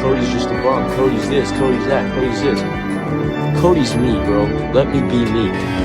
Cody's just a bum. Cody's this, Cody's that, Cody's this. Cody's me, bro. Let me be me.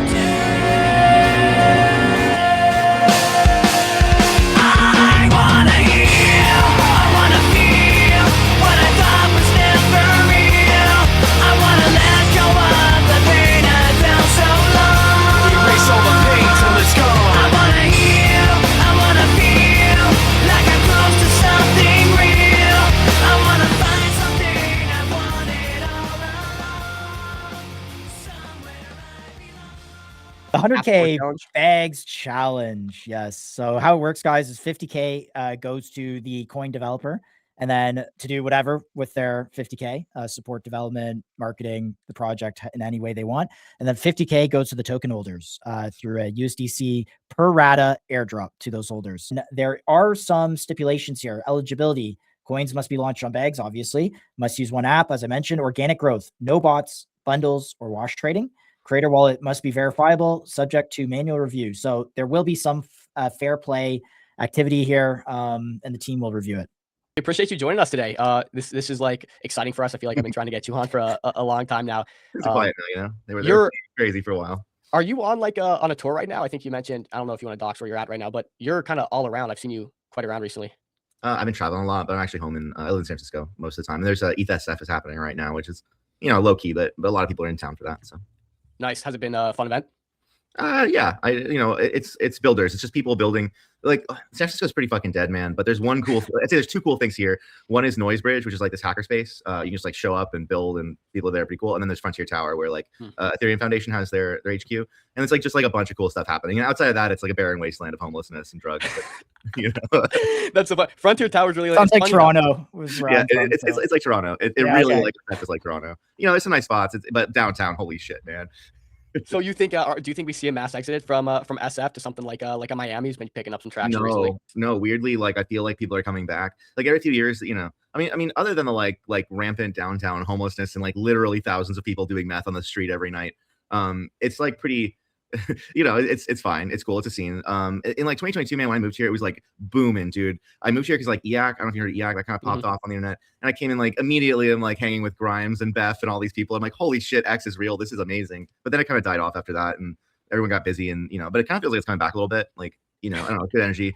The 100K bags challenge. Yes. So how it works, guys, is 50K goes to the coin developer, and then to do whatever with their 50K, support development, marketing the project in any way they want. And then 50K goes to the token holders through a USDC per rata airdrop to those holders. And there are some stipulations here. Eligibility: coins must be launched on bags, obviously. Must use one app, as I mentioned. Organic growth: no bots, bundles, or wash trading. Creator wallet must be verifiable, subject to manual review. So there will be some fair play activity here, and the team will review it. I appreciate you joining us today. This is like exciting for us. I feel like I've been trying to get you on for a long time now. It's quiet now, you know. They were crazy for a while. Are you on like on a tour right now? I think you mentioned, I don't know if you want to dox where you're at right now, but you're kind of all around. I've seen you quite around recently. I've been traveling a lot, but I'm actually home I live in San Francisco most of the time. And there's ETH is happening right now, which is, you know, low key, but a lot of people are in town for that. So. Nice. Has it been a fun event? Yeah, it's builders. It's just people building. Like, San Francisco's pretty fucking dead, man. But there's I'd say there's two cool things here. One is Noise Bridge, which is like this hackerspace. You can just like show up and build, and people there are pretty cool. And then there's Frontier Tower, where like Ethereum Foundation has their HQ, and it's like just like a bunch of cool stuff happening. And outside of that, it's like a barren wasteland of homelessness and drugs. But, you know, that's so fun. Frontier Tower is really sounds like Toronto. Yeah, it's like Toronto. It really like is like Toronto. You know, there's some nice spots, but downtown, holy shit, man. So you think? Do you think we see a mass exit from SF to something like a Miami who's been picking up some traction recently? No. Weirdly, like I feel like people are coming back. Like every few years, you know. I mean, other than the like rampant downtown homelessness and like literally thousands of people doing meth on the street every night, it's like pretty. You know, it's fine. It's cool. It's a scene. In like 2022, man, when I moved here, it was like booming, dude. I moved here because like EAC, I don't know if you heard of EAC, that kind of popped off on the internet. And I came in like immediately, I'm like hanging with Grimes and Beth and all these people. I'm like, holy shit, X is real. This is amazing. But then it kind of died off after that, and everyone got busy, and you know, but it kind of feels like it's coming back a little bit. Like, you know, I don't know, good energy.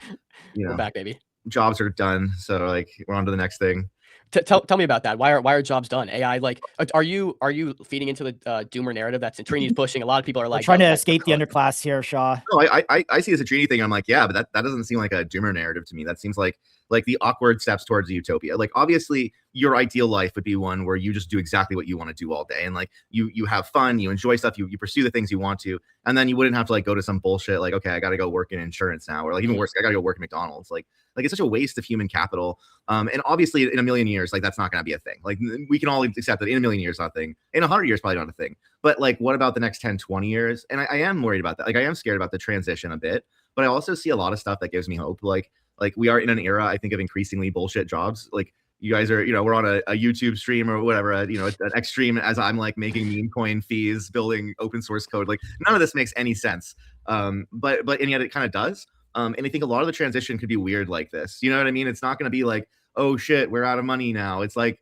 You know, we're back, baby. Jobs are done, so like we're on to the next thing. Tell me about that. Why are jobs done? AI, like, are you feeding into the doomer narrative that's Trini's pushing? A lot of people are like trying to escape the underclass here, Shaw. No, I see it as a Trini thing. I'm like, yeah, but that doesn't seem like a doomer narrative to me. That seems like the awkward steps towards a utopia. Like, obviously, your ideal life would be one where you just do exactly what you want to do all day, and like you have fun, you enjoy stuff, you pursue the things you want to, and then you wouldn't have to like go to some bullshit like, okay, I got to go work in insurance now, or like even worse, I got to go work at McDonald's. Like it's such a waste of human capital. And obviously, in a million years, like that's not going to be a thing. Like we can all accept that in a million years, not a thing. In 100 years, probably not a thing. But like, what about the next 10, 20 years? And I am worried about that. Like I am scared about the transition a bit, but I also see a lot of stuff that gives me hope. Like we are in an era, I think, of increasingly bullshit jobs. Like you guys are, you know, we're on a YouTube stream or whatever, you know, an X stream as I'm like making meme coin fees, building open source code. Like none of this makes any sense. But and yet it kind of does. And I think a lot of the transition could be weird like this. You know what I mean? It's not going to be like, oh shit, we're out of money now. It's like,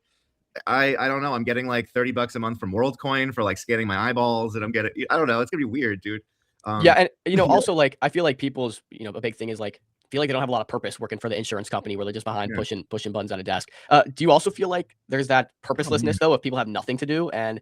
I don't know. I'm getting like $30 a month from WorldCoin for like scanning my eyeballs, and I don't know. It's gonna be weird, dude. Yeah, and you know, also like I feel like people's, you know, a big thing is like feel like they don't have a lot of purpose working for the insurance company where they're just behind pushing buttons on a desk. Do you also feel like there's that purposelessness though, if people have nothing to do? And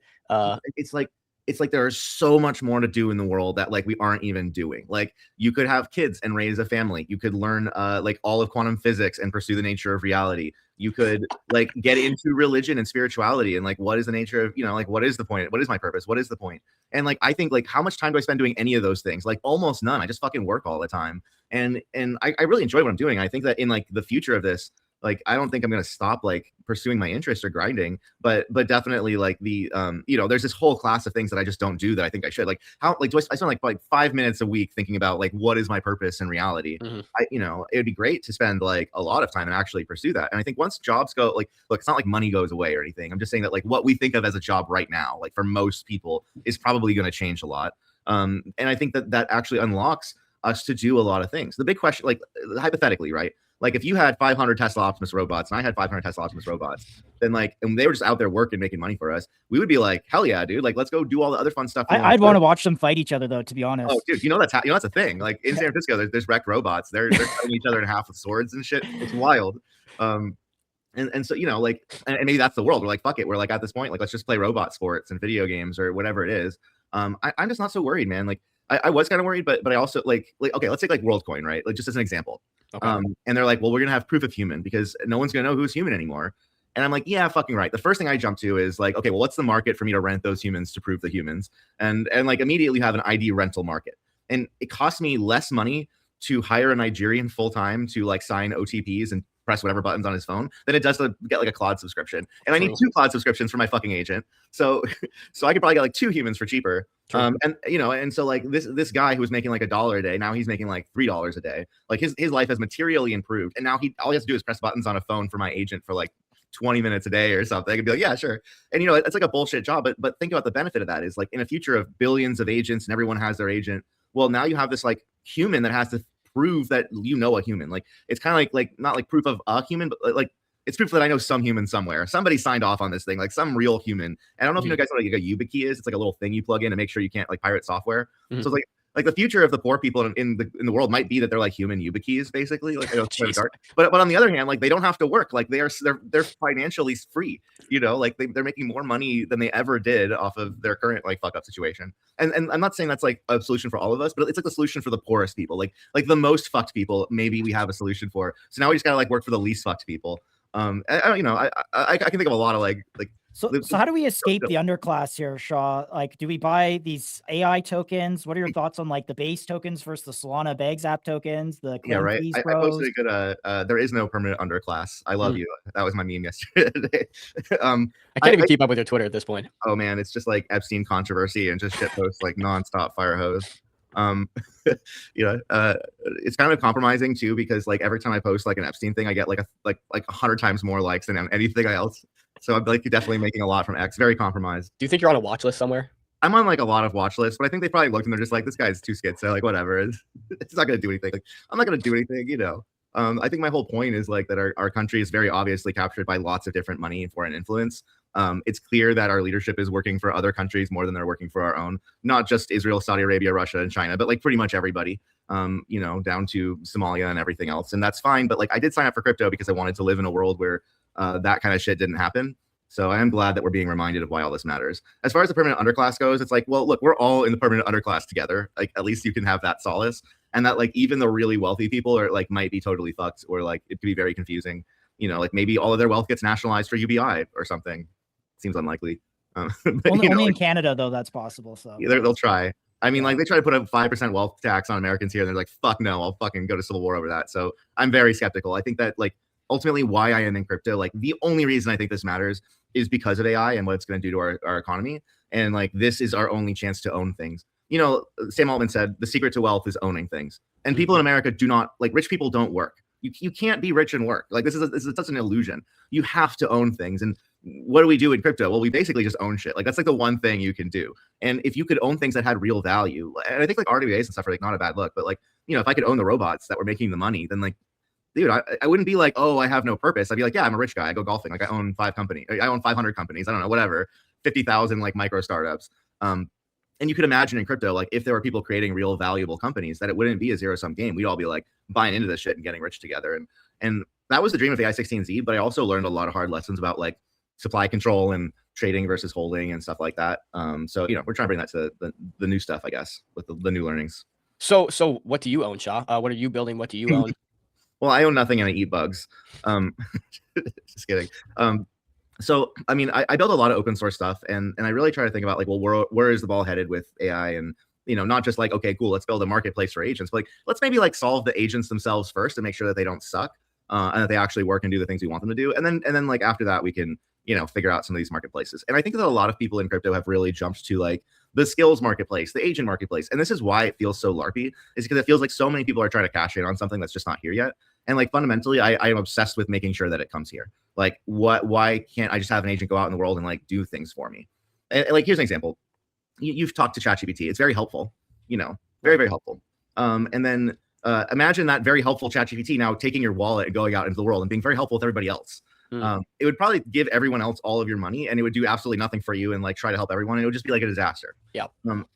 it's like there's so much more to do in the world that like we aren't even doing. Like you could have kids and raise a family. You could learn like all of quantum physics and pursue the nature of reality. You could like get into religion and spirituality and like what is the nature of, you know, like what is the point? What is my purpose? What is the point? And like I think like how much time do I spend doing any of those things? Like almost none. I just fucking work all the time. And I really enjoy what I'm doing. I think that in like the future of this, like I don't think I'm gonna stop like pursuing my interest or grinding, but definitely like the you know, there's this whole class of things that I just don't do that I think I should. Like how like do I spend like 5 minutes a week thinking about like what is my purpose in reality? You know, it would be great to spend like a lot of time and actually pursue that. And I think once jobs go, like look, it's not like money goes away or anything. I'm just saying that like what we think of as a job right now, like for most people, is probably going to change a lot. And I think that actually unlocks us to do a lot of things. The big question, like hypothetically, right? Like if you had 500 Tesla Optimus robots and I had 500 Tesla Optimus robots, then like, and they were just out there working, making money for us, we would be like, hell yeah, dude. Like, let's go do all the other fun stuff. I'd want to watch them fight each other though, to be honest. Oh, dude, that's a thing. Like in San Francisco, there's wrecked robots. They're cutting each other in half with swords and shit. It's wild. And so, like, and maybe that's the world. We're like, fuck it. We're like at this point, like, let's just play robot sports and video games or whatever it is. I'm just not so worried, man. Like I was kind of worried, but I also like, okay, let's take like WorldCoin, right? Like just as an example. Okay. And they're like, well, we're going to have proof of human because no one's going to know who's human anymore. And I'm like, yeah, fucking right. The first thing I jump to is like, okay, well, what's the market for me to rent those humans to prove the humans? And like immediately you have an ID rental market. And it costs me less money to hire a Nigerian full-time to like sign OTPs and press whatever buttons on his phone than it does to get like a Claude subscription. And I need 2 Claude subscriptions for my fucking agent. So I could probably get like 2 humans for cheaper. And and so like this guy who was making like $1 a day, now he's making like $3 a day. Like his life has materially improved. And now all he has to do is press buttons on a phone for my agent for like 20 minutes a day or something. I could be like, yeah, sure. And it's like a bullshit job, but think about the benefit of that is like in a future of billions of agents and everyone has their agent. Well, now you have this like human that has to prove that a human. Like it's kind of like not like proof of a human, but like it's proof that I know some human somewhere. Somebody signed off on this thing, like some real human. And I don't know if you know guys know what like a YubiKey is. It's like a little thing you plug in to make sure you can't like pirate software. So it's like the future of the poor people in the world might be that they're like human YubiKeys, basically. Like but on the other hand, like they don't have to work. Like they're financially free. Like they're making more money than they ever did off of their current like fuck up situation. And I'm not saying that's like a solution for all of us, but it's like the solution for the poorest people, like the most fucked people. Maybe we have a solution for. So now we just gotta like work for the least fucked people. I can think of a lot of like. So how do we escape the underclass here, Shaw? Like, do we buy these AI tokens? What are your thoughts on like the base tokens versus the Solana Bags app tokens? The yeah, right. I posted a good. There is no permanent underclass. I love you. That was my meme yesterday. I can't even keep up with your Twitter at this point. Oh man, it's just like Epstein controversy and just shit posts like nonstop fire hose. It's kind of compromising too because like every time I post like an Epstein thing, I get like 100 times more likes than anything else. So I'm like definitely making a lot from X. Very compromised. Do you think you're on a watch list somewhere? I'm on like a lot of watch lists, but I think they probably looked and they're just like, this guy's too schizo, like whatever. It's not gonna do anything. Like I'm not gonna do anything, I think my whole point is like that our country is very obviously captured by lots of different money and foreign influence. It's clear that our leadership is working for other countries more than they're working for our own, not just Israel, Saudi Arabia, Russia, and China, but like pretty much everybody, down to Somalia and everything else. And that's fine. But like I did sign up for crypto because I wanted to live in a world where that kind of shit didn't happen. So I am glad that we're being reminded of why all this matters. As far as the permanent underclass goes, it's like, well, look, we're all in the permanent underclass together. Like at least you can have that solace. And that like even the really wealthy people are like might be totally fucked or like it could be very confusing. Like maybe all of their wealth gets nationalized for UBI or something. Seems unlikely. Only in Canada though that's possible. So yeah, they'll try. I mean, like they try to put a 5% wealth tax on Americans here, and they're like, "Fuck no, I'll fucking go to civil war over that." So I'm very skeptical. I think that like ultimately why I am in crypto, like the only reason I think this matters is because of AI and what it's going to do to our economy. And like this is our only chance to own things. Sam Altman said the secret to wealth is owning things. And people in America do not like rich people don't work. You can't be rich and work. Like this is such an illusion. You have to own things. And what do we do in crypto? Well, we basically just own shit. Like that's like the one thing you can do. And if you could own things that had real value, and I think like RWAs and stuff are like not a bad look, but like, if I could own the robots that were making the money, then like, dude, I wouldn't be like, oh, I have no purpose. I'd be like, yeah, I'm a rich guy. I go golfing. Like I own 5 companies. I own 500 companies. I don't know, whatever, 50,000 like micro startups. And you could imagine in crypto, like if there were people creating real valuable companies, that it wouldn't be a zero-sum game. We'd all be like buying into this shit and getting rich together. And that was the dream of AI 16Z. But I also learned a lot of hard lessons about like supply control and trading versus holding and stuff like that. So we're trying to bring that to the new stuff, I guess, with the new learnings. So what do you own, Shaw? What are you building? What do you own? Well, I own nothing and I eat bugs. Just kidding. So, I mean, I build a lot of open source stuff and I really try to think about like, well, where is the ball headed with AI? And, not just like, okay, cool, let's build a marketplace for agents, but like, let's maybe like solve the agents themselves first and make sure that they don't suck and that they actually work and do the things we want them to do. And then like after that, we can, figure out some of these marketplaces. And I think that a lot of people in crypto have really jumped to like the skills marketplace, the agent marketplace. And this is why it feels so LARPy, is because it feels like so many people are trying to cash in on something that's just not here yet. And like fundamentally, I am obsessed with making sure that it comes here. Like why can't I just have an agent go out in the world and like do things for me? And like, here's an example. You've talked to ChatGPT. It's very helpful, very, very helpful. And then imagine that very helpful ChatGPT now taking your wallet and going out into the world and being very helpful with everybody else. It would probably give everyone else all of your money, and it would do absolutely nothing for you and like try to help everyone. And it would just be like a disaster. Yeah.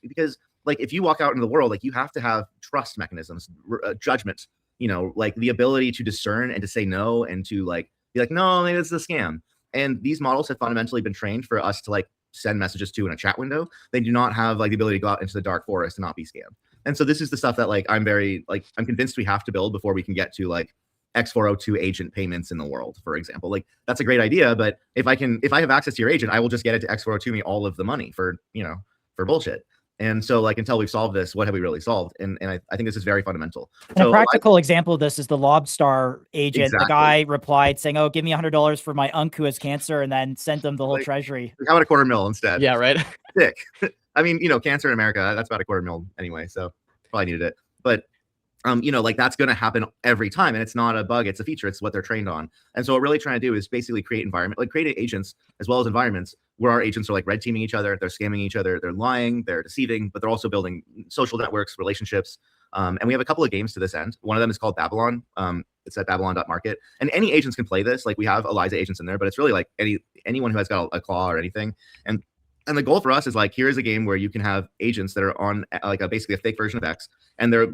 Because like if you walk out into the world, like you have to have trust mechanisms, judgment, like the ability to discern and to say no and to like be like, no, maybe it's a scam. And these models have fundamentally been trained for us to like send messages to in a chat window. They do not have like the ability to go out into the dark forest and not be scammed. And so this is the stuff that like I'm convinced we have to build before we can get to like X402 agent payments in the world, for example. Like that's a great idea, but if I have access to your agent, I will just get it to X402 me all of the money for bullshit. And so like until we've solved this, what have we really solved? And I think this is very fundamental. And so a practical example of this is the Lobstar agent. Exactly. The guy replied saying, "Oh, give me $100 for my uncle who has cancer," and then sent them the whole treasury. How about $250,000 instead? Yeah, right. Sick. I mean, cancer in America, that's about $250,000 anyway, so probably needed it. But like that's going to happen every time, and it's not a bug, it's a feature, it's what they're trained on. And so what we're really trying to do is basically create agents as well as environments where our agents are like red teaming each other, they're scamming each other, they're lying, they're deceiving, but they're also building social networks, relationships. And we have a couple of games to this end. One of them is called Babylon. It's at babylon.market, and any agents can play this. Like we have Eliza agents in there, but it's really like anyone who has got a claw or anything. And the goal for us is like, here's a game where you can have agents that are on like basically a fake version of X, and they're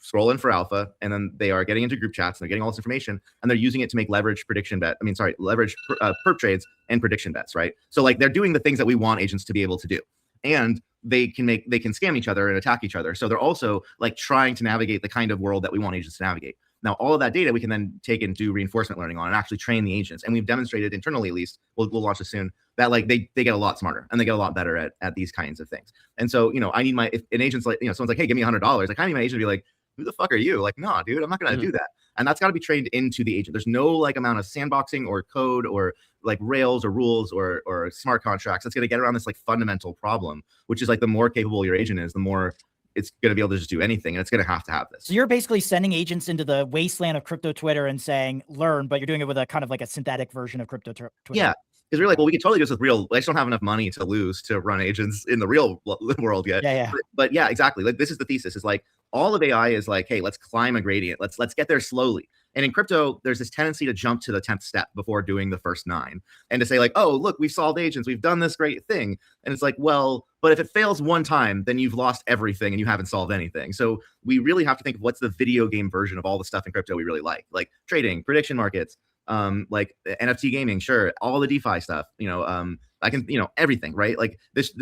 scrolling for alpha, and then they are getting into group chats and they're getting all this information, and they're using it to make leverage perp trades and prediction bets, right? So like they're doing the things that we want agents to be able to do, and they can scam each other and attack each other. So they're also like trying to navigate the kind of world that we want agents to navigate. Now, all of that data we can then take and do reinforcement learning on and actually train the agents. And we've demonstrated internally, at least, we'll launch this soon, that like they get a lot smarter and they get a lot better at these kinds of things. And so, I need if an agent's like, someone's like, hey, give me $100. I can't need my agent to be like, who the fuck are you? Like, nah, dude, I'm not going to do that. And that's got to be trained into the agent. There's no like amount of sandboxing or code or like rails or rules or smart contracts that's going to get around this like fundamental problem, which is like the more capable your agent is, the more it's going to be able to just do anything, and it's going to have this. So you're basically sending agents into the wasteland of crypto Twitter and saying, learn, but you're doing it with a kind of like a synthetic version of crypto Twitter. Yeah. Because we're like, well, we could totally do this with real. I just don't have enough money to lose to run agents in the real world yet. Yeah. But yeah, exactly. Like this is the thesis. Is like all of AI is like, hey, let's climb a gradient. Let's get there slowly. And in crypto, there's this tendency to jump to the 10th step before doing the first 9, and to say like, oh, look, we've solved agents, we've done this great thing. And it's like, well, but if it fails one time, then you've lost everything and you haven't solved anything. So we really have to think of what's the video game version of all the stuff in crypto we really like trading, prediction markets, like NFT gaming, sure, all the DeFi stuff, I can, everything, right? Like this,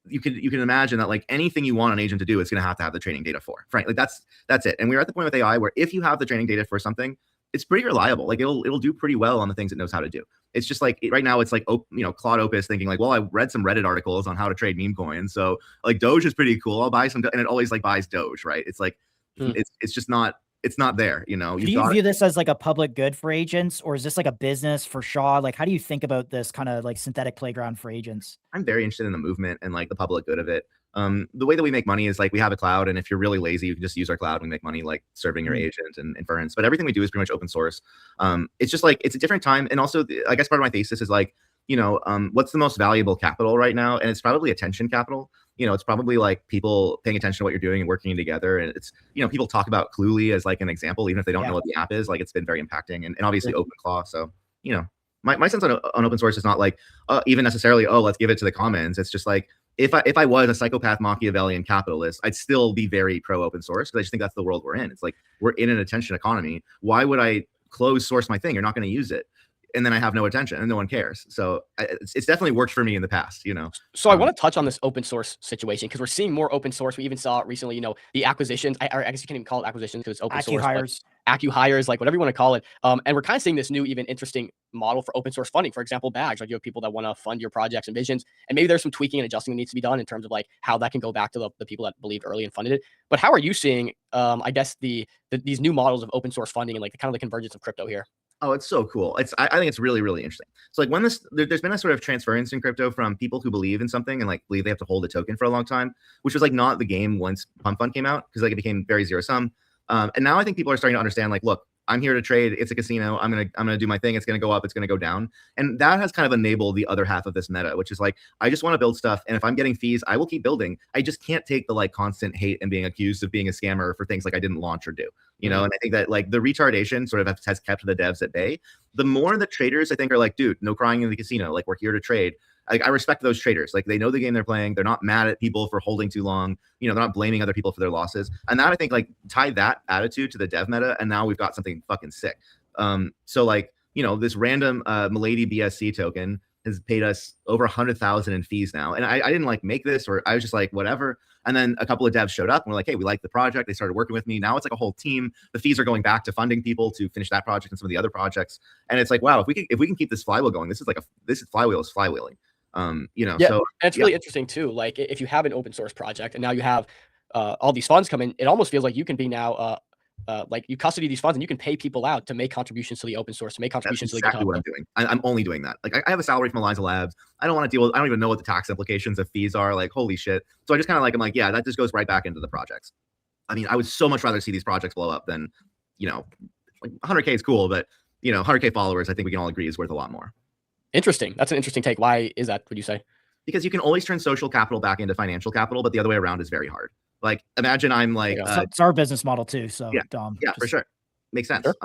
you can imagine that like anything you want an agent to do, it's going to have the training data for, frankly. That's it. And we're at the point with AI where if you have the training data for something, it's pretty reliable. Like it'll do pretty well on the things it knows how to do. It's just like right now it's like, Claude Opus thinking like, well, I read some Reddit articles on how to trade meme coins, so like Doge is pretty cool, I'll buy some, and it always like buys Doge, right? It's like it's just not, it's not there, Do you view this as like a public good for agents, or is this like a business for Shaw? Like, how do you think about this kind of like synthetic playground for agents? I'm very interested in the movement and like the public good of it. The way that we make money is like we have a cloud, and if you're really lazy, you can just use our cloud. We make money like serving your agent and inference, but everything we do is pretty much open source. It's just like it's a different time, and also I guess part of my thesis is like, what's the most valuable capital right now, and it's probably attention capital. It's probably like people paying attention to what you're doing and working together. And it's, people talk about Cluely as like an example, even if they don't know what the app is. Like it's been very impacting, and obviously OpenClaw. So, my sense on open source is not like even necessarily, oh, let's give it to the commons. It's just like if I was a psychopath Machiavellian capitalist, I'd still be very pro open source, because I just think that's the world we're in. It's like we're in an attention economy. Why would I close source my thing? You're not going to use it. And then I have no attention and no one cares. So it's definitely worked for me in the past, So I want to touch on this open source situation, because we're seeing more open source. We even saw recently, the acquisitions. I guess you can't even call it acquisitions because it's open source. Acqui-hires, like whatever you want to call it. And we're kind of seeing this new, even interesting model for open source funding. For example, Bags. Like you have people that want to fund your projects and visions, and maybe there's some tweaking and adjusting that needs to be done in terms of like how that can go back to the people that believed early and funded it. But how are you seeing, I guess these new models of open source funding and like the kind of the convergence of crypto here? Oh, it's so cool. I think it's really, really interesting. So like when there's been a sort of transference in crypto from people who believe in something and like believe they have to hold a token for a long time, which was like not the game once Pump Fund came out, because like it became very zero sum. And now I think people are starting to understand like, look, I'm here to trade. It's a casino. I'm gonna do my thing. It's gonna go up. It's gonna go down. And that has kind of enabled the other half of this meta, which is like, I just want to build stuff, and if I'm getting fees, I will keep building. I just can't take the like constant hate and being accused of being a scammer for things like I didn't launch or do. you know, and I think that like the retardation sort of has kept the devs at bay. The more that traders I think are like, dude, no crying in the casino, like we're here to trade. I respect those traders. Like they know the game they're playing. They're not mad at people for holding too long. You know, they're not blaming other people for their losses. And that I think like tie that attitude to the dev meta, and now we've got something fucking sick. So like, you know, this random Milady BSC token has paid us over 100,000 in fees now. And I didn't like make this, or I was just like, whatever. And then a couple of devs showed up and were like, hey, we like the project. They started working with me. Now it's like a whole team. The fees are going back to funding people to finish that project and some of the other projects. And it's like, wow, if we can keep this flywheel going, this flywheel is flywheeling. You know, yeah, so and it's really interesting too. Like if you have an open source project and now you have all these funds come in, it almost feels like you can be now like you custody these funds and you can pay people out to make contributions to the open source, to make contributions That's to the exactly what I'm doing. I'm only doing that. Like I have a salary from Eliza Labs. I don't want to deal with, I don't even know what the tax implications of fees are. Like, holy shit. So I just kind of like, I'm like, yeah, that just goes right back into the projects. I mean, I would so much rather see these projects blow up than, you know, like 100K is cool, but you know, 100K followers, I think we can all agree is worth a lot more. Interesting. That's an interesting take. Why is that, would you say? Because you can always turn social capital back into financial capital, but the other way around is very hard. Like imagine I'm like, it's our business model too. So yeah, for sure. Makes sense. Sure.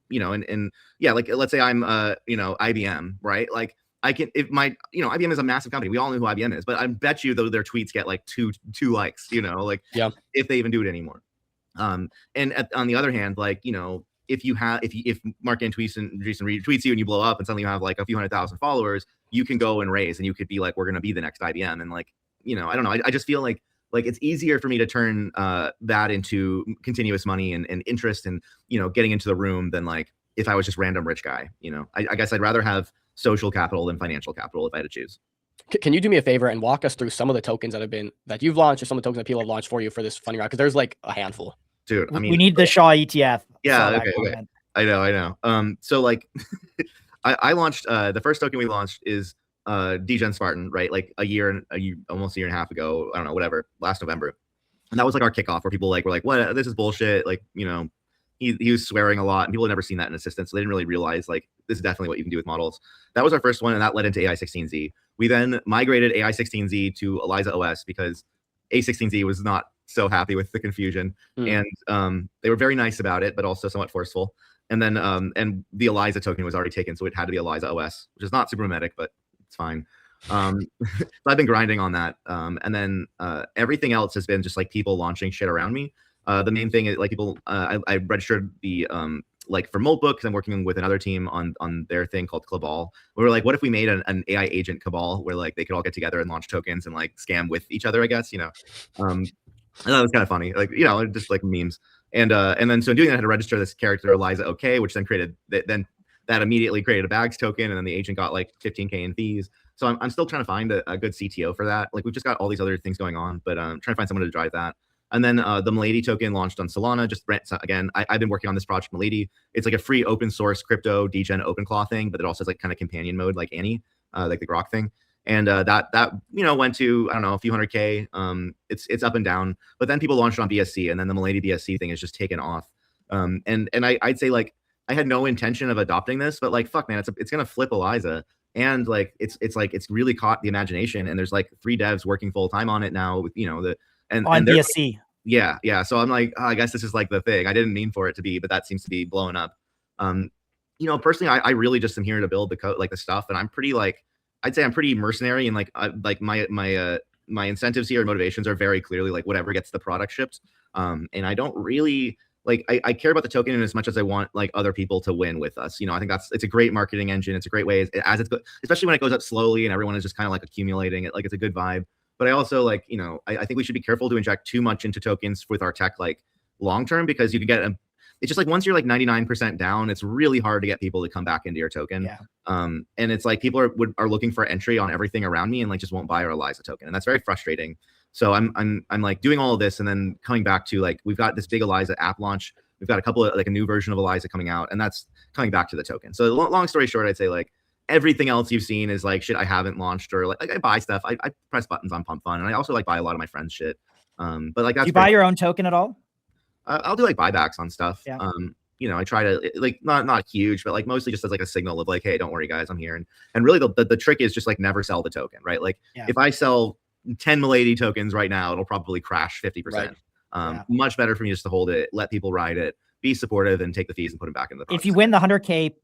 You know, and yeah, like let's say I'm you know, IBM, right? Like I can, if my, you know, IBM is a massive company. We all know who IBM is, but I bet you though their tweets get like two likes, you know, like if they even do it anymore. And on the other hand, like, you know, if you have, if Mark Andreessen retweets you and you blow up and suddenly you have like a few 100,000 followers, you can go and raise and you could be like, we're going to be the next IBM. And like, you know, I don't know. I just feel like it's easier for me to turn that into continuous money and interest and, you know, getting into the room than like if I was just random rich guy, you know. I guess I'd rather have social capital than financial capital if I had to choose. Can you do me a favor and walk us through some of the tokens that you've launched or some of the tokens that people have launched for you for this funding round? Because there's like a handful. Dude, I mean, we need the Shaw ETF. Yeah, okay. I know. So like I launched the first token we launched is Degen Spartan, right? Like almost a year and a half ago, I don't know, whatever, last November. And that was like our kickoff where people like were like, what, this is bullshit. Like, you know, he was swearing a lot and people had never seen that in assistance. So they didn't really realize like this is definitely what you can do with models. That was our first one, and that led into AI16Z. We then migrated AI16Z to Eliza OS because A16Z was not so happy with the confusion. And they were very nice about it, but also somewhat forceful. And then and the Eliza token was already taken, so it had to be Eliza OS, which is not super mimetic, but it's fine. So I've been grinding on that. And then everything else has been just like people launching shit around me. The main thing is like people, I registered the like for Moltbook because I'm working with another team on their thing called Cabal. We were like, what if we made an AI agent Cabal where like they could all get together and launch tokens and like scam with each other, I guess, you know. I thought it was kind of funny, like, you know, just like memes. And then so doing that, I had to register this character Eliza OK, which then created that immediately created a bags token, and then the agent got like 15K in fees. So I'm still trying to find a good CTO for that. Like we've just got all these other things going on, but trying to find someone to drive that. And then the Milady token launched on Solana. Just again, I've been working on this project Milady. It's like a free open source crypto degen OpenClaw thing, but it also has like kind of companion mode like Annie, like the Grok thing. And that you know went to, I don't know, a few 100K. It's up and down, but then people launched it on BSC, and then the Milady BSC thing is just taken off. And I'd say like I had no intention of adopting this, but like fuck man, it's gonna flip Eliza. And like it's really caught the imagination, and there's like 3 devs working full time on it now with, you know, on BSC. Yeah. So I'm like, oh, I guess this is like the thing. I didn't mean for it to be, but that seems to be blowing up. You know, personally, I really just am here to build the code, like the stuff, and I'm pretty like, I'd say I'm pretty mercenary, and like my incentives here and motivations are very clearly like whatever gets the product shipped. And I don't really like I care about the token in as much as I want like other people to win with us. You know, I think it's a great marketing engine. It's a great way especially when it goes up slowly and everyone is just kind of like accumulating it. Like it's a good vibe. But I also like, you know, I think we should be careful to inject too much into tokens with our tech like long term, because you can get it's just like once you're like 99% down, it's really hard to get people to come back into your token. Yeah. And it's like people are looking for entry on everything around me and like just won't buy our Eliza token, and that's very frustrating. So I'm like doing all of this and then coming back to like we've got this big Eliza app launch. We've got a couple of like a new version of Eliza coming out, and that's coming back to the token. So long story short, I'd say like everything else you've seen is like shit I haven't launched, or like I buy stuff. I press buttons on Pump Fun, and I also like buy a lot of my friends' shit. But like that's do you buy your own token at all? I'll do like buybacks on stuff. Yeah. You know, I try to like not huge, but like mostly just as like a signal of like, hey, don't worry guys, I'm here. And really the trick is just like never sell the token, right? Like if I sell 10 Milady tokens right now, it'll probably crash 50%. Right. Much better for me just to hold it, let people ride it. be supportive and take the fees and put them back in the product. If you win the 100K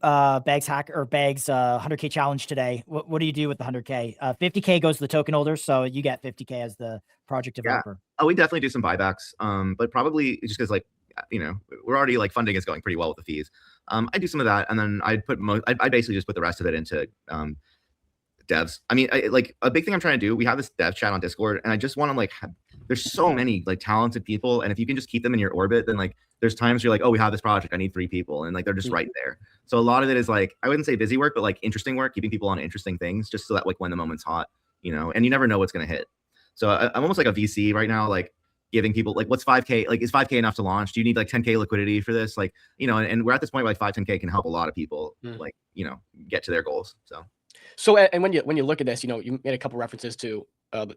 bags 100K challenge today, what do you do with the 100K? 50K goes to the token holders, so you get 50K as the project developer. Oh, we definitely do some buybacks, but probably just because, like, you know, we're already, like, funding is going pretty well with the fees. I do some of that, and then I'd basically just put the rest of it into devs. I mean, like, a big thing I'm trying to do, we have this dev chat on Discord, and I just want to, like, there's so many, like, talented people, and if you can just keep them in your orbit, then, like, there's times you're like, oh, we have this project, I need 3 people, and, like, they're just right there. So a lot of it is, like, I wouldn't say busy work, but, like, interesting work, keeping people on interesting things, just so that, like, when the moment's hot, you know, and you never know what's gonna hit. So I'm almost like a VC right now, like, giving people, like, what's 5K? Like, is 5K enough to launch? Do you need like 10K liquidity for this? Like, you know, and we're at this point where like 10K can help a lot of people, like, you know, get to their goals. So, and when you look at this, you know, you made a couple references to,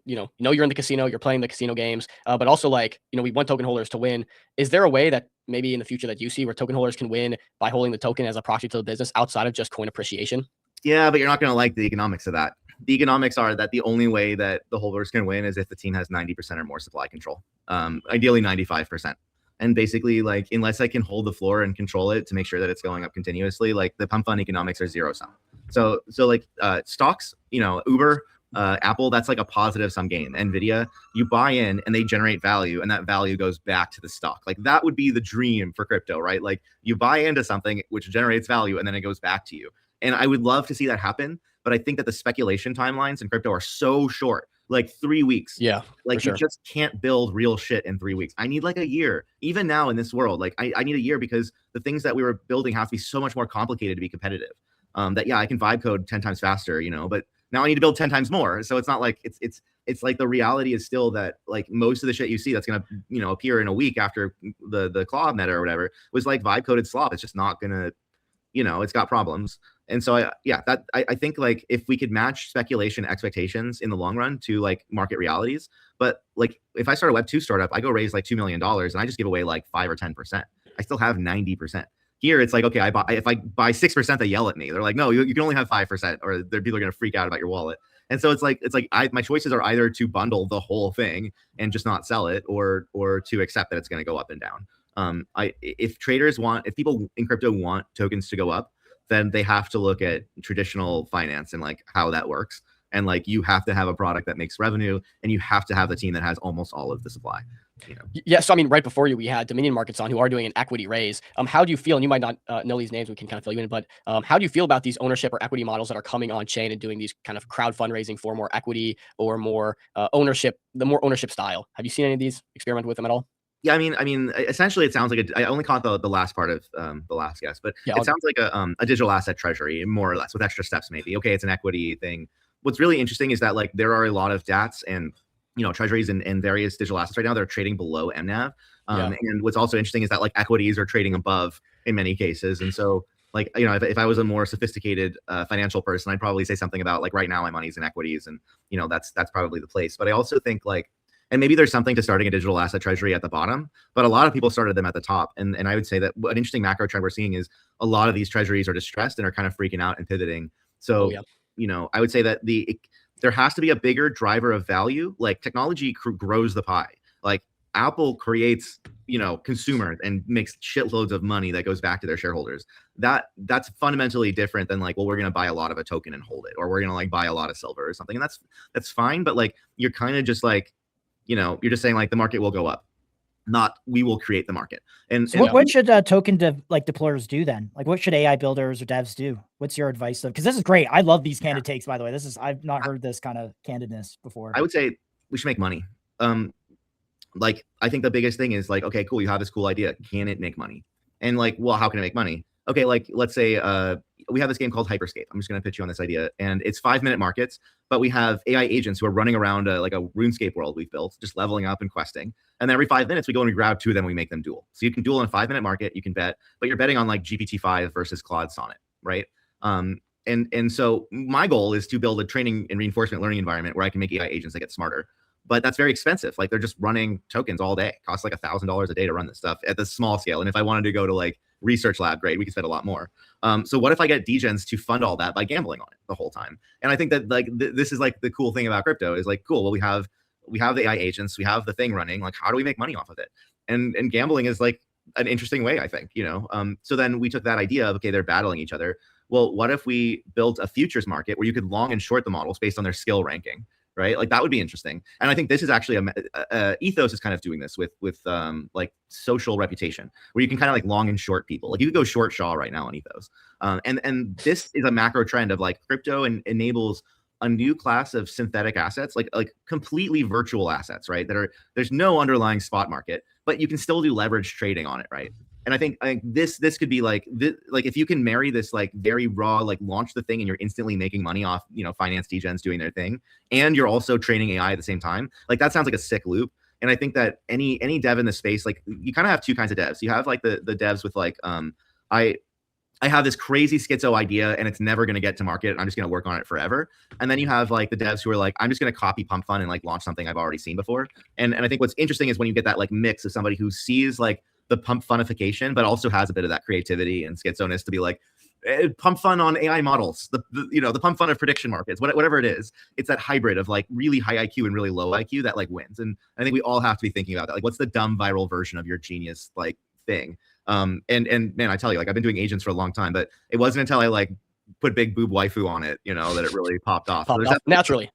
you know, you're in the casino, you're playing the casino games, but also, like, you know, we want token holders to win. Is there a way that maybe in the future that you see where token holders can win by holding the token as a proxy to the business outside of just coin appreciation? Yeah, but you're not going to like the economics of that. The economics are that the only way that the holders can win is if the team has 90% or more supply control, ideally 95%. And basically, like, unless I can hold the floor and control it to make sure that it's going up continuously, like, the pump fund economics are zero sum. So like, stocks, you know, Uber, Apple, that's like a positive sum game. Nvidia, you buy in and they generate value, and that value goes back to the stock. Like, that would be the dream for crypto, right? Like, you buy into something which generates value and then it goes back to you. And I would love to see that happen, but I think that the speculation timelines in crypto are so short, like 3 weeks. Yeah, like, you just can't build real shit in 3 weeks. I need like a year. Even now in this world, like, I need a year, because the things that we were building have to be so much more complicated to be competitive. That, yeah, I can vibe code 10 times faster, you know, but now I need to build 10 times more. So it's not like it's like the reality is still that, like, most of the shit you see that's gonna, you know, appear in a week after the Claw meta or whatever was like vibe coded slop. It's just not gonna, you know, it's got problems. And so I think, like, if we could match speculation expectations in the long run to like market realities, but like, if I start a Web2 startup, I go raise like $2 million and I just give away like 5 or 10%. I still have 90%. Here it's like, okay, if I buy 6%, they yell at me. They're like, no, you can only have 5%, or people are gonna freak out about your wallet. And so it's like my choices are either to bundle the whole thing and just not sell it, or to accept that it's gonna go up and down. If people in crypto want tokens to go up, then they have to look at traditional finance and like how that works. And like, you have to have a product that makes revenue, and you have to have the team that has almost all of the supply. You know? Yeah. So I mean, right before you, we had Dominion Markets on, who are doing an equity raise. How do you feel? And you might not know these names, we can kind of fill you in, but how do you feel about these ownership or equity models that are coming on chain and doing these kind of crowd fundraising for more equity or more ownership, the more ownership style? Have you seen any of these, experiment with them at all? Yeah, I mean, essentially, it sounds like I only caught the last part of the last guess, but yeah, it sounds like a digital asset treasury, more or less, with extra steps. Maybe, okay, it's an equity thing. What's really interesting is that, like, there are a lot of DATs and, you know, treasuries and various digital assets right now that are trading below MNAV. And what's also interesting is that, like, equities are trading above in many cases. And so, like, you know, if I was a more sophisticated financial person, I'd probably say something about, like, right now my money's in equities, and, you know, that's probably the place. But I also think, like, and maybe there's something to starting a digital asset treasury at the bottom, but a lot of people started them at the top. And I would say that an interesting macro trend we're seeing is a lot of these treasuries are distressed and are kind of freaking out and pivoting. So, you know, I would say that there has to be a bigger driver of value. Like, technology grows the pie. Like, Apple creates, you know, consumers and makes shitloads of money that goes back to their shareholders. That's fundamentally different than like, well, we're going to buy a lot of a token and hold it, or we're going to like buy a lot of silver or something. And that's fine. But like, you're kind of just like, you know, you're just saying like the market will go up, not we will create the market. And so what should token deployers do then? Like, what should AI builders or devs do? What's your advice? Because this is great. I love these candid takes, by the way. I've not heard this kind of candidness before. I would say we should make money. Like, I think the biggest thing is like, okay, cool, you have this cool idea. Can it make money? And like, well, how can it make money? Okay, like, let's say we have this game called Hyperscape. I'm just going to pitch you on this idea. And it's 5-minute markets, but we have AI agents who are running around like a RuneScape world we've built, just leveling up and questing. And then every 5 minutes, we go and we grab 2 of them, we make them duel. So you can duel in a 5-minute market, you can bet, but you're betting on like GPT-5 versus Claude Sonnet, right? And so my goal is to build a training and reinforcement learning environment where I can make AI agents that get smarter. But that's very expensive. Like, they're just running tokens all day. It costs like $1,000 a day to run this stuff at the small scale. And if I wanted to go to like research lab grade, we could spend a lot more. So what if I get degens to fund all that by gambling on it the whole time? And I think that like this is like the cool thing about crypto is like, cool, well, we have the AI agents, we have the thing running. Like, how do we make money off of it? And gambling is like an interesting way, I think, so then we took that idea of, okay, they're battling each other. Well, what if we built a futures market where you could long and short the models based on their skill ranking, right? Like that would be interesting. And I think this is actually Ethos is kind of doing this with like social reputation, where you can kind of like long and short people. Like you could go short Shaw right now on Ethos. And this is a macro trend of like crypto enables a new class of synthetic assets, like completely virtual assets, right? There's no underlying spot market, but you can still do leverage trading on it, right? And I think this could be like this, like if you can marry this like very raw, like launch the thing and you're instantly making money off, finance degens doing their thing, and you're also training AI at the same time. Like that sounds like a sick loop. And I think that any dev in the space, like you kind of have two kinds of devs. You have like the devs with like I have this crazy schizo idea and it's never going to get to market. I'm just going to work on it forever. And then you have like the devs who are like, I'm just going to copy Pump Fun and like launch something I've already seen before. And I think what's interesting is when you get that like mix of somebody who sees like the Pump Funification, but also has a bit of that creativity and schizoness to be like, Pump Fun on AI models, the Pump Fun of prediction markets, whatever it is. It's that hybrid of like really high IQ and really low IQ that like wins. And I think we all have to be thinking about that. Like, what's the dumb viral version of your genius like thing? And man, I tell you, like I've been doing agents for a long time, but it wasn't until I like put big boob waifu on it, that it really popped off. Naturally.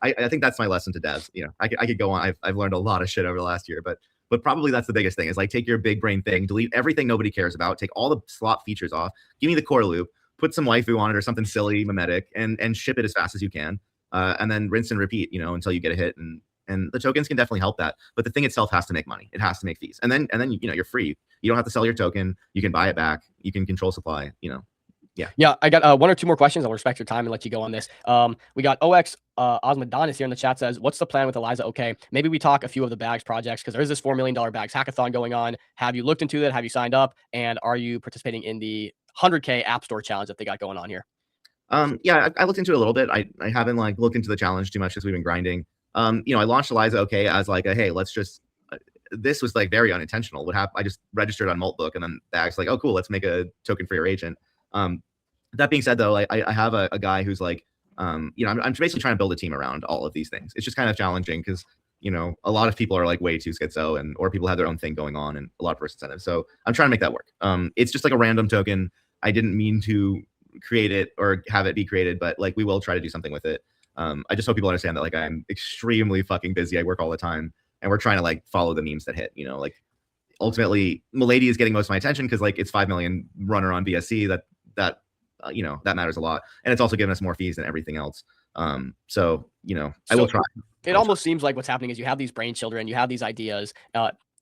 I think that's my lesson to devs. I could go on. I've learned a lot of shit over the last year, but probably that's the biggest thing is like take your big brain thing, delete everything nobody cares about, take all the slop features off, give me the core loop, put some waifu on it or something silly, mimetic, and ship it as fast as you can, and then rinse and repeat, until you get a hit. And the tokens can definitely help that, but the thing itself has to make money. It has to make fees, and then you're free. You don't have to sell your token. You can buy it back. You can control supply. Yeah. I got one or two more questions. I'll respect your time and let you go on this. We got OX Osmodonis here in the chat says, what's the plan with Eliza? Okay, maybe we talk a few of the bags projects because there is this $4 million bags hackathon going on. Have you looked into that? Have you signed up? And are you participating in the 100K App Store challenge that they got going on here? Yeah, I looked into it a little bit. I haven't like looked into the challenge too much because we've been grinding. I launched Eliza okay as like a hey, let's just. This was like very unintentional. What happened? I just registered on Maltbook, and then Bag's like, oh cool, let's make a token for your agent. That being said, though, I have a guy who's like, I'm basically trying to build a team around all of these things. It's just kind of challenging because a lot of people are like way too schizo, or people have their own thing going on, and a lot of first incentives. So I'm trying to make that work. It's just like a random token. I didn't mean to create it or have it be created, but like we will try to do something with it. I just hope people understand that like I'm extremely fucking busy. I work all the time, and we're trying to like follow the memes that hit. Like ultimately, Milady is getting most of my attention because like it's 5 million runner on BSC. That matters a lot, and it's also given us more fees than everything else. So I will try. It almost seems like what's happening is you have these brain children, you have these ideas.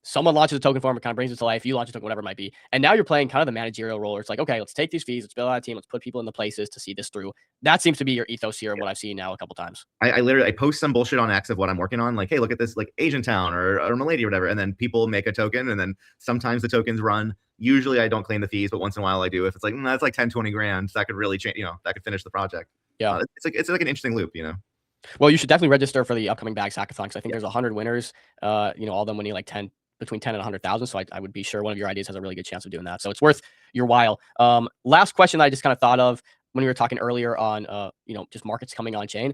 Someone launches a token form, it kind of brings it to life. You launch a token, whatever it might be. And now you're playing kind of the managerial role. It's like, okay, let's take these fees, let's build out a team, let's put people in the places to see this through. That seems to be your ethos here and what I've seen now a couple times. I literally post some bullshit on X of what I'm working on. Like, hey, look at this, like Agent Town or Milady or whatever. And then people make a token, and then sometimes the tokens run. Usually I don't claim the fees, but once in a while I do. If it's like, that's like 10, 20 grand, that could really change, that could finish the project. Yeah. It's like an interesting loop, Well, you should definitely register for the upcoming Bags Hackathon because I think there's 100 winners, all of them winning like between 10 and 100,000. So I would be sure one of your ideas has a really good chance of doing that. So it's worth your while. Last question that I just kind of thought of when we were talking earlier on, just markets coming on chain.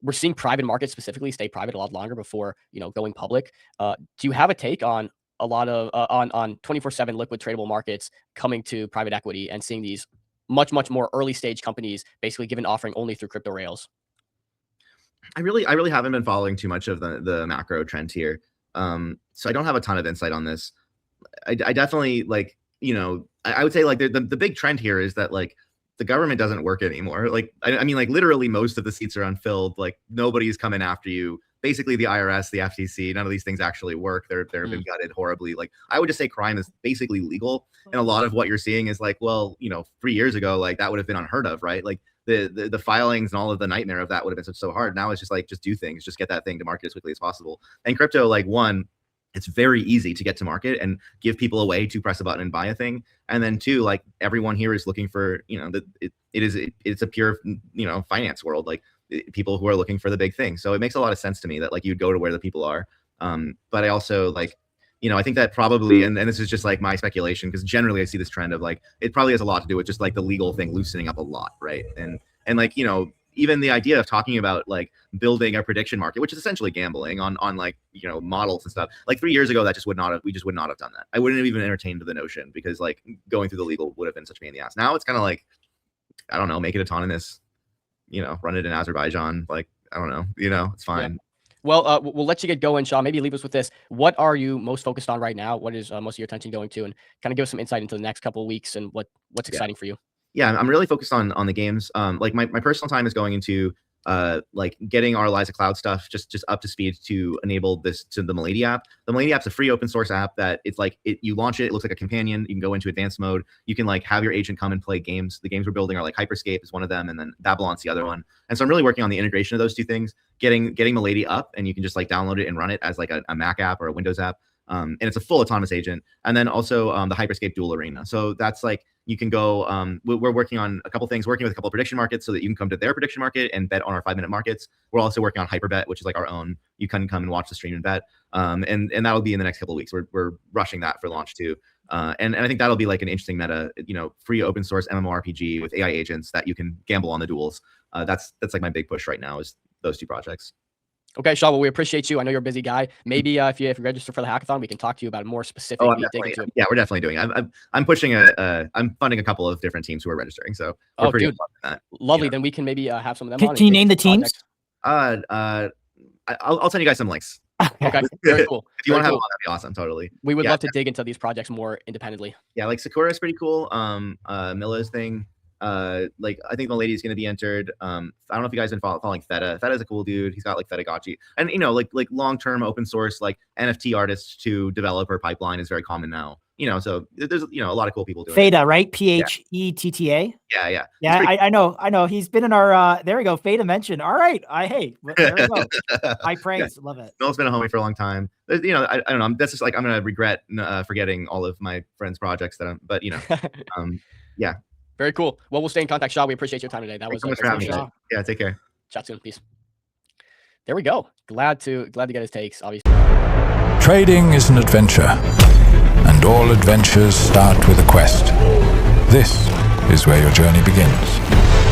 We're seeing private markets specifically stay private a lot longer before, going public. Do you have a take on a lot of on 24/7 liquid tradable markets coming to private equity and seeing these much more early stage companies basically given offering only through crypto rails? I really haven't been following too much of the macro trend here. So I don't have a ton of insight on this. I definitely like, I would say like the big trend here is that like the government doesn't work anymore. Like, I mean, like literally most of the seats are unfilled. Like nobody's coming after you. Basically the IRS, the FTC, none of these things actually work. They're been gutted horribly. Like I would just say crime is basically legal. And a lot of what you're seeing is like, well, 3 years ago, like that would have been unheard of, right? Like the filings and all of the nightmare of that would have been so hard. Now it's just like, just do things, just get that thing to market as quickly as possible. And crypto, like one, it's very easy to get to market and give people a way to press a button and buy a thing. And then two, like everyone here is looking for, it's a pure, finance world. Like people who are looking for the big thing. So it makes a lot of sense to me that like you'd go to where the people are. But I also like, I think that probably, and this is just like my speculation, because generally I see this trend of like, it probably has a lot to do with just like the legal thing loosening up a lot. Right. And like, even the idea of talking about like building a prediction market, which is essentially gambling on like, you know, models and stuff. Like 3 years ago, that just would not have, we just would not have done that. I wouldn't have even entertained the notion because like going through the legal would have been such a pain in the ass. Now it's kind of like, I don't know, make it autonomous, you know, run it in Azerbaijan. Like, I don't know, you know, it's fine. Yeah. Well, we'll let you get going, Sean. Maybe leave us with this. What are you most focused on right now? What is most of your attention going to? And kind of give us some insight into the next couple of weeks and what's exciting for you. Yeah, I'm really focused on the games. Like my personal time is going into like getting our Eliza Cloud stuff just up to speed to enable this to the Milady app. The Milady app's a free open source app that it's like you launch it, it looks like a companion. You can go into advanced mode. You can like have your agent come and play games. The games we're building are like Hyperscape is one of them, and then Babylon's the other one. And so I'm really working on the integration of those two things, getting Milady up, and you can just like download it and run it as like a Mac app or a Windows app. And it's a full autonomous agent. And then also the Hyperscape dual arena. So that's like, you can go, we're working on a couple things, working with a couple of prediction markets so that you can come to their prediction market and bet on our 5-minute markets. We're also working on Hyperbet, which is like our own, you can come and watch the stream and bet. And that'll be in the next couple of weeks. We're rushing that for launch too. And I think that'll be like an interesting meta, you know, free open source MMORPG with AI agents that you can gamble on the duels. That's like my big push right now is those two projects. Okay, Sean, well, we appreciate you. I know you're a busy guy. Maybe if you register for the hackathon, we can talk to you about it more specific. Oh, yeah, we're definitely doing it. I'm pushing I'm funding a couple of different teams who are registering. So oh, dude, lovely. Yeah. Then we can maybe have some of them. Can you name the teams? I'll send you guys some links. Okay, very cool. If you want to have cool. one, that'd be awesome. Totally. We would love to dig into these projects more independently. Yeah, like Sakura is pretty cool. Mila's thing. Like I think Milady is going to be entered. I don't know if you guys have been following Feta. Feta's a cool dude. He's got like Fetagachi, and you know, like long-term open source like NFT artists to developer pipeline is very common now. You know, so there's a lot of cool people doing Feta, right? PHETTA. Yeah. I know. He's been in our. There we go. Feta mentioned. All right. Hey, there we go. High praise. Yeah. Love it. Mill's been a homie for a long time. You know, I don't know. That's just like I'm gonna regret forgetting all of my friends' projects but you know, yeah. Very cool. Well, we'll stay in contact, Shaw. We appreciate your time today. That Thanks was so much for having me. Yeah, take care. Chat soon. Peace. There we go. Glad to get his takes, obviously. Trading is an adventure, and all adventures start with a quest. This is where your journey begins.